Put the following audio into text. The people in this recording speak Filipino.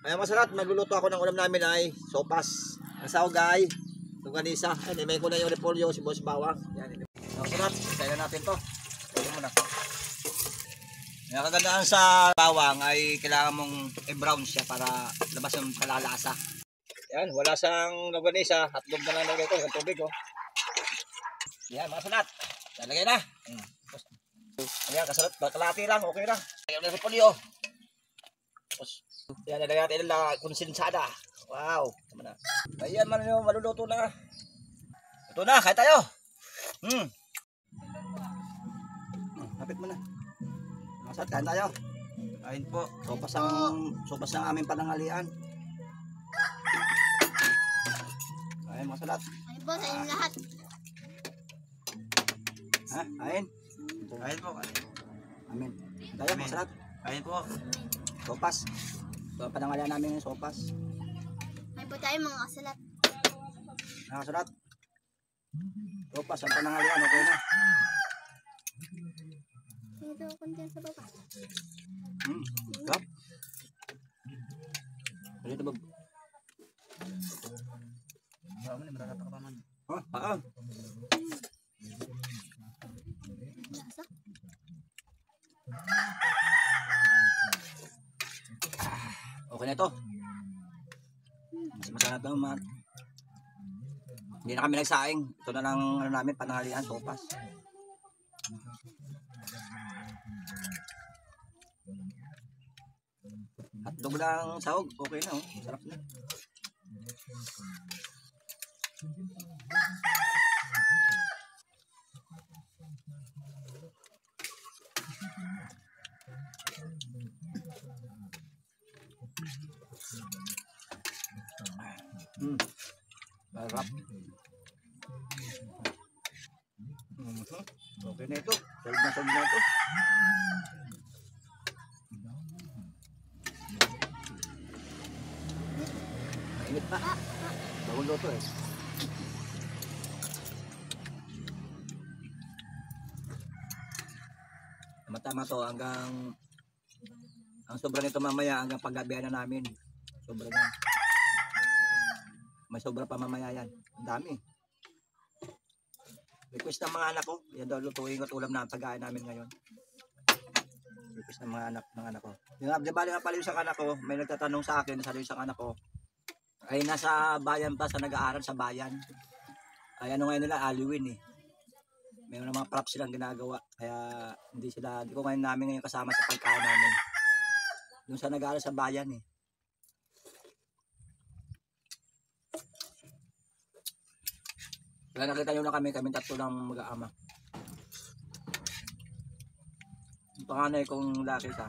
Ay masarap, magluluto ako ng ulam namin ay sopas. Ang sahog ay longganisa. May ko na yung repolyo, si Boss Bawang. Yan. Masarap, isayin na natin to. Ito muna. Ang kagandaan sa bawang ay kailangan mong i-brown siya para labas yung palalasa. Yan, wala sang longganisa. Hotdog na lang lagay ko, yung tubig oh. Yan, mga sunat. Lalagay na. Ayan, kasalat. Kalahati lang, okay na. Lagay na repolyo. Tapos, yan, nalagay natin na konsensada. Wow. Tama na. Ayan, maluluto na. Ito na, kaya tayo. Lapit mo na. Masat, kain tayo. Kain po. Sopas ang aming panangalian. Kain, masalat. Ay po, sa inyo lahat. Ha? Kain? Kain po. Amin. Tayo, masalat. Kain po. Sopas. So, panangalian namin yung sopas. Ay po tayo mga kasalat. Nakasalat. Sopas ang panangalian, okay na. Ito, konti sa baba. Stop. Ano ito ba? Marata ka pa man. Oh, Lasa. okay na ito. Mas masarap naman. Hindi na kami nagsaing. Ito na lang namin panangalian, sopas. Hotdog lang sahog, okay na oh. Sarap na. Sarap. Okay na ito. Sarap na ito. Init pa. Bagong luto eh. Tama-tama to hanggang ang sobra nito mamaya hanggang paggabihan na namin. Sobra na. May sobra pa mamaya yan. Ang dami. Request ng mga anak ko. Yan daw lutuin at ulam na pagkain namin ngayon. Request ng mga anak ko. Di ba nga pala yung isang anak ko, may nagtatanong sa akin, sa isang anak ko, ay nasa bayan pa, sa nag-aaral sa bayan. Ay ano ngayon nila, Halloween eh. Mayroon mga props silang ginagawa. Kaya hindi ko namin ngayon kasama sa pagkain namin. Yung sa nag-aaral sa bayan eh. Kaya nakita nyo na kami tatlo ng mag-aama. Yung panganay kong laki ka.